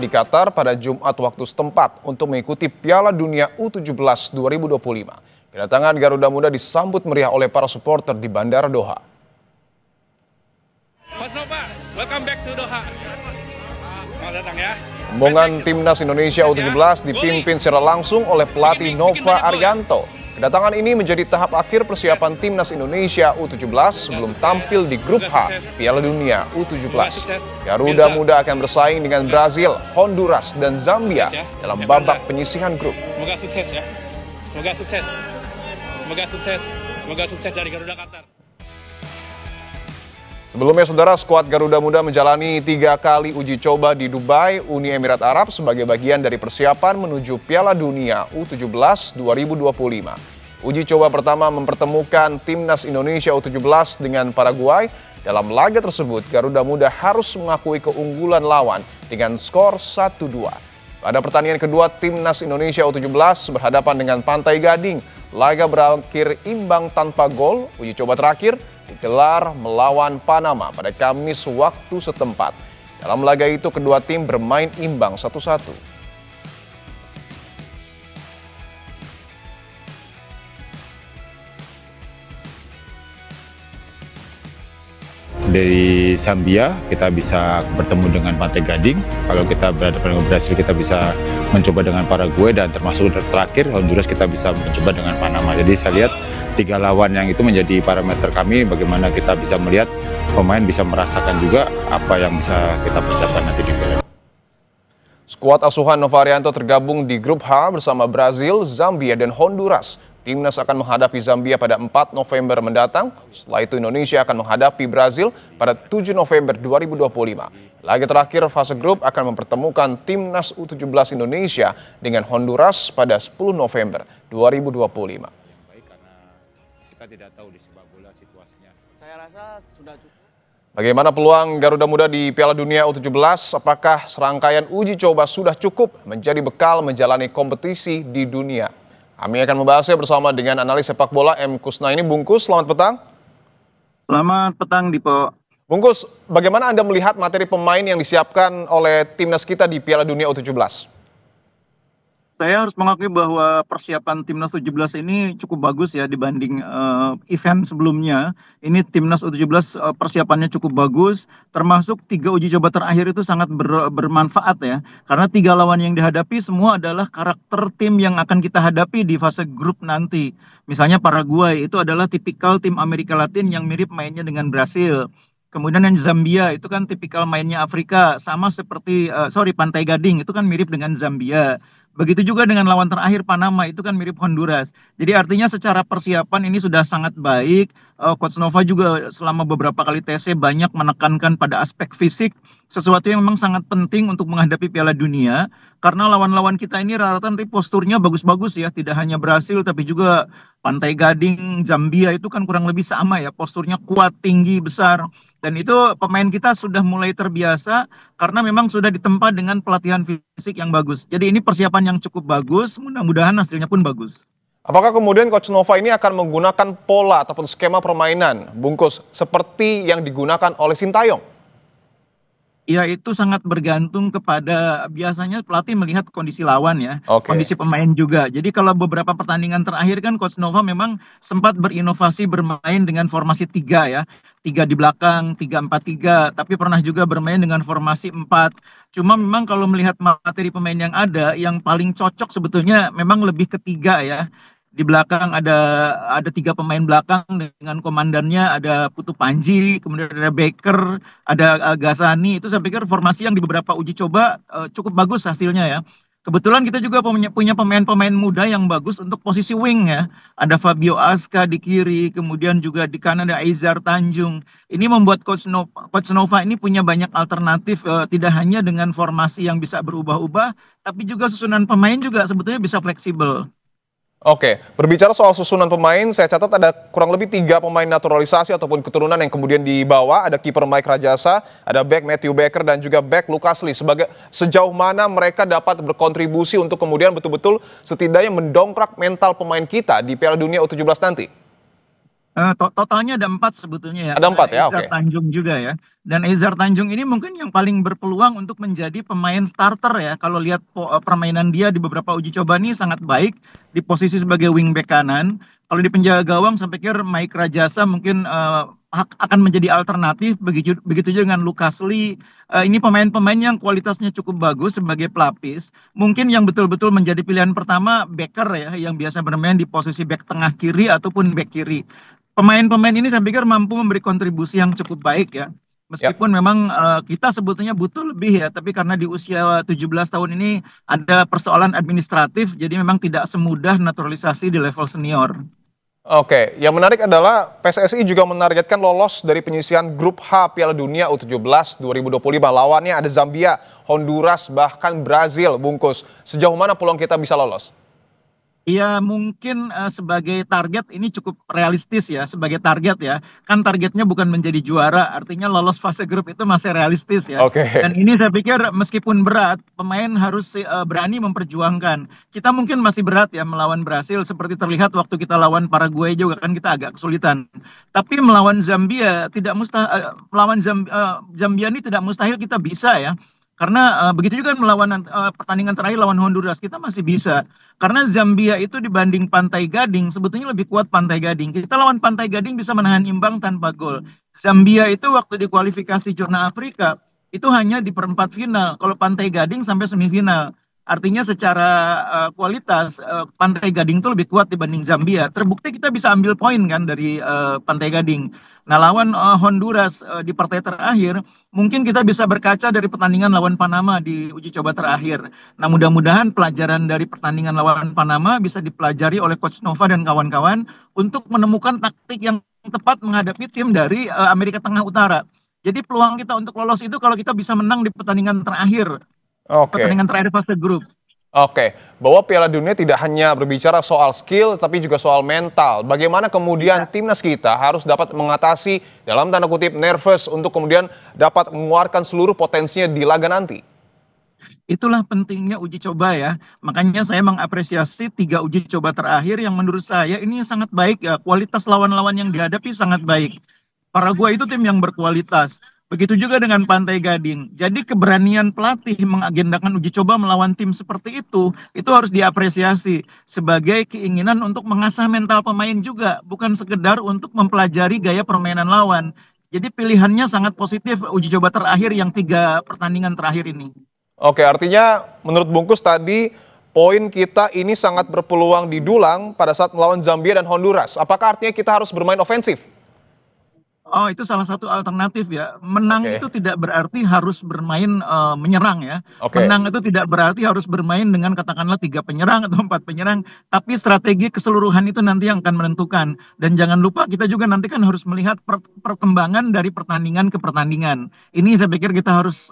di Qatar pada Jumat waktu setempat untuk mengikuti Piala Dunia U17 2025. Kedatangan Garuda Muda disambut meriah oleh para supporter di Bandara Doha. Coach Nova, welcome back to Doha. Selamat datang ya. Rombongan Timnas Indonesia U17 dipimpin secara langsung oleh pelatih Nova Arianto. Kedatangan ini menjadi tahap akhir persiapan Timnas Indonesia U17 sebelum tampil di grup H Piala Dunia U17. Garuda Muda akan bersaing dengan Brazil, Honduras, dan Zambia dalam babak penyisihan grup. Semoga sukses ya. Semoga sukses. Semoga sukses. Semoga sukses dari Garuda Qatar. Sebelumnya, saudara, skuad Garuda Muda menjalani 3 kali uji coba di Dubai, Uni Emirat Arab sebagai bagian dari persiapan menuju Piala Dunia U17 2025. Uji coba pertama mempertemukan Timnas Indonesia U17 dengan Paraguay. Dalam laga tersebut, Garuda Muda harus mengakui keunggulan lawan dengan skor 1-2. Pada pertandingan kedua, Timnas Indonesia U17 berhadapan dengan Pantai Gading. Laga berakhir imbang tanpa gol. Uji coba terakhir digelar melawan Panama pada Kamis waktu setempat. Dalam laga itu kedua tim bermain imbang 1-1. Dari Zambia kita bisa bertemu dengan Pantai Gading. Kalau kita berhadapan dengan Brasil kita bisa mencoba dengan Paraguay, dan termasuk terakhir Honduras kita bisa mencoba dengan Panama. Jadi saya lihat 3 lawan yang itu menjadi parameter kami bagaimana kita bisa melihat pemain bisa merasakan juga apa yang bisa kita persiapkan nanti di Piala. Skuad asuhan Nova Arianto tergabung di grup H bersama Brazil, Zambia, dan Honduras. Timnas akan menghadapi Zambia pada 4 November mendatang. Setelah itu Indonesia akan menghadapi Brazil pada 7 November 2025. Laga terakhir fase grup akan mempertemukan Timnas U17 Indonesia dengan Honduras pada 10 November 2025. Baik, karena kita tidak tahu di sepak bola situasinya. Saya rasa sudah cukup. Bagaimana peluang Garuda Muda di Piala Dunia U17? Apakah serangkaian uji coba sudah cukup menjadi bekal menjalani kompetisi di dunia? Kami akan membahasnya bersama dengan analis sepak bola M. Kusnaini. Bungkus, selamat petang. Selamat petang, Dipo. Bungkus, bagaimana Anda melihat materi pemain yang disiapkan oleh timnas kita di Piala Dunia U17? Saya harus mengakui bahwa persiapan Timnas U17 ini cukup bagus ya dibanding event sebelumnya. Ini Timnas U17 persiapannya cukup bagus, termasuk 3 uji coba terakhir itu sangat bermanfaat ya. Karena 3 lawan yang dihadapi semua adalah karakter tim yang akan kita hadapi di fase grup nanti. Misalnya Paraguay itu adalah tipikal tim Amerika Latin yang mirip mainnya dengan Brasil. Kemudian yang Zambia itu kan tipikal mainnya Afrika, sama seperti Pantai Gading itu kan mirip dengan Zambia. Begitu juga dengan lawan terakhir Panama itu kan mirip Honduras. Jadi artinya secara persiapan ini sudah sangat baik. Coach Nova juga selama beberapa kali TC banyak menekankan pada aspek fisik, sesuatu yang memang sangat penting untuk menghadapi Piala Dunia. Karena lawan-lawan kita ini rata-rata nanti posturnya bagus-bagus ya, tidak hanya Brasil tapi juga Pantai Gading, Zambia itu kan kurang lebih sama ya, posturnya kuat, tinggi, besar. Dan itu pemain kita sudah mulai terbiasa karena memang sudah ditempa dengan pelatihan fisik yang bagus. Jadi ini persiapan yang cukup bagus, mudah-mudahan hasilnya pun bagus. Apakah kemudian Coach Nova ini akan menggunakan pola ataupun skema permainan, Bungkus, seperti yang digunakan oleh Sintayong? Ya, itu sangat bergantung kepada biasanya pelatih melihat kondisi lawan ya, kondisi pemain juga. Jadi kalau beberapa pertandingan terakhir kan Coach Nova memang sempat berinovasi bermain dengan formasi 3 ya. 3 di belakang, 3-4-3, tapi pernah juga bermain dengan formasi 4. Cuma memang kalau melihat materi pemain yang ada, yang paling cocok sebetulnya memang lebih ke 3 ya. Di belakang ada 3 pemain belakang dengan komandannya, ada Putu Panji, kemudian ada Baker, ada Gazani. Itu saya pikir formasi yang di beberapa uji coba cukup bagus hasilnya ya. Kebetulan kita juga punya pemain-pemain muda yang bagus untuk posisi wing ya. Ada Fabio Aska di kiri, kemudian juga di kanan ada Aizar Tanjung. Ini membuat Coach Nova ini punya banyak alternatif, tidak hanya dengan formasi yang bisa berubah-ubah, tapi juga susunan pemain juga sebetulnya bisa fleksibel. Oke, berbicara soal susunan pemain, saya catat ada kurang lebih 3 pemain naturalisasi ataupun keturunan yang kemudian dibawa. Ada kiper Mike Rajasa, ada back Matthew Baker, dan juga back Lucas Lee. Sejauh mana mereka dapat berkontribusi untuk kemudian betul-betul setidaknya mendongkrak mental pemain kita di Piala Dunia U17 nanti? Totalnya ada 4 sebetulnya ya. Ada 4 ya, Ezar oke. Tanjung juga ya. Dan Ezar Tanjung ini mungkin yang paling berpeluang untuk menjadi pemain starter ya. Kalau lihat permainan dia di beberapa uji coba ini sangat baik di posisi sebagai wingback kanan. Kalau di penjaga gawang saya pikir Mike Rajasa mungkin akan menjadi alternatif. Begitu juga dengan Lucas Lee. Ini pemain-pemain yang kualitasnya cukup bagus sebagai pelapis. Mungkin yang betul-betul menjadi pilihan pertama Becker ya, yang biasa bermain di posisi back tengah kiri ataupun back kiri. Pemain-pemain ini saya pikir mampu memberi kontribusi yang cukup baik ya. Ya. Meskipun memang kita sebetulnya butuh lebih ya, tapi karena di usia 17 tahun ini ada persoalan administratif, jadi memang tidak semudah naturalisasi di level senior. Oke, yang menarik adalah PSSI juga menargetkan lolos dari penyisihan grup H Piala Dunia U17 2025. Lawannya ada Zambia, Honduras, bahkan Brazil, Bungkus. Sejauh mana peluang kita bisa lolos? Iya mungkin sebagai target ini cukup realistis ya, sebagai target ya. Kan targetnya bukan menjadi juara, artinya lolos fase grup itu masih realistis ya. Oke. Dan ini saya pikir meskipun berat, pemain harus berani memperjuangkan. Kita mungkin masih berat ya melawan Brasil, seperti terlihat waktu kita lawan Paraguay juga kan kita agak kesulitan. Tapi melawan Zambia tidak Zambia ini tidak mustahil kita bisa ya. Karena begitu juga melawan pertandingan terakhir lawan Honduras kita masih bisa. Karena Zambia itu dibanding Pantai Gading sebetulnya lebih kuat Pantai Gading. Kita lawan Pantai Gading bisa menahan imbang tanpa gol. Zambia itu waktu di kualifikasi zona Afrika itu hanya di perempat final. Kalau Pantai Gading sampai semifinal. Artinya secara kualitas Pantai Gading itu lebih kuat dibanding Zambia. Terbukti kita bisa ambil poin kan dari Pantai Gading. Nah lawan Honduras di partai terakhir mungkin kita bisa berkaca dari pertandingan lawan Panama di uji coba terakhir. Nah mudah-mudahan pelajaran dari pertandingan lawan Panama bisa dipelajari oleh Coach Nova dan kawan-kawan untuk menemukan taktik yang tepat menghadapi tim dari Amerika Tengah Utara. Jadi peluang kita untuk lolos itu kalau kita bisa menang di pertandingan terakhir. Oke. Pertandingan terakhir fase grup. Oke, bahwa Piala Dunia tidak hanya berbicara soal skill, tapi juga soal mental. Bagaimana kemudian timnas kita harus dapat mengatasi, dalam tanda kutip, nervous untuk kemudian dapat mengeluarkan seluruh potensinya di laga nanti? Itulah pentingnya uji coba ya. Makanya saya mengapresiasi 3 uji coba terakhir yang menurut saya ini sangat baik ya. Kualitas lawan-lawan yang dihadapi sangat baik. Paraguay itu tim yang berkualitas. Begitu juga dengan Pantai Gading. Jadi keberanian pelatih mengagendakan uji coba melawan tim seperti itu harus diapresiasi sebagai keinginan untuk mengasah mental pemain juga, bukan sekedar untuk mempelajari gaya permainan lawan. Jadi pilihannya sangat positif uji coba terakhir yang 3 pertandingan terakhir ini. Oke, artinya menurut Bungkus tadi, poin kita ini sangat berpeluang didulang pada saat melawan Zambia dan Honduras. Apakah artinya kita harus bermain ofensif? Oh, itu salah satu alternatif ya. Menang Oke. itu tidak berarti harus bermain menyerang ya. Oke. Menang itu tidak berarti harus bermain dengan katakanlah 3 penyerang atau 4 penyerang. Tapi strategi keseluruhan itu nanti yang akan menentukan. Dan jangan lupa kita juga nanti kan harus melihat perkembangan dari pertandingan ke pertandingan. Ini saya pikir kita harus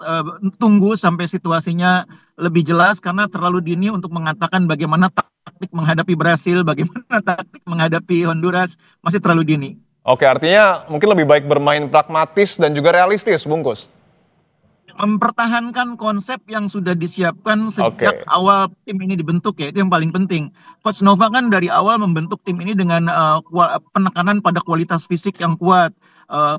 tunggu sampai situasinya lebih jelas karena terlalu dini untuk mengatakan bagaimana taktik menghadapi Brasil, bagaimana taktik menghadapi Honduras, masih terlalu dini. Oke, artinya mungkin lebih baik bermain pragmatis dan juga realistis, Bungkus. Mempertahankan konsep yang sudah disiapkan sejak Oke. awal tim ini dibentuk ya, itu yang paling penting. Coach Nova kan dari awal membentuk tim ini dengan penekanan pada kualitas fisik yang kuat,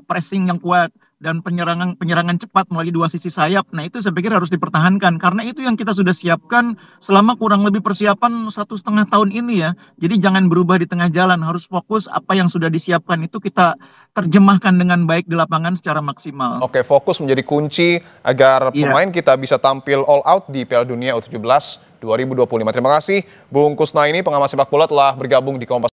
pressing yang kuat, dan penyerangan cepat melalui 2 sisi sayap. Nah itu saya pikir harus dipertahankan karena itu yang kita sudah siapkan selama kurang lebih persiapan 1,5 tahun ini ya. Jadi jangan berubah di tengah jalan, harus fokus apa yang sudah disiapkan itu kita terjemahkan dengan baik di lapangan secara maksimal. Oke, fokus menjadi kunci agar Iya. pemain kita bisa tampil all out di Piala Dunia U17 2025. Terima kasih Bung Kusnaini, pengamat sepak bola telah bergabung di Kompas.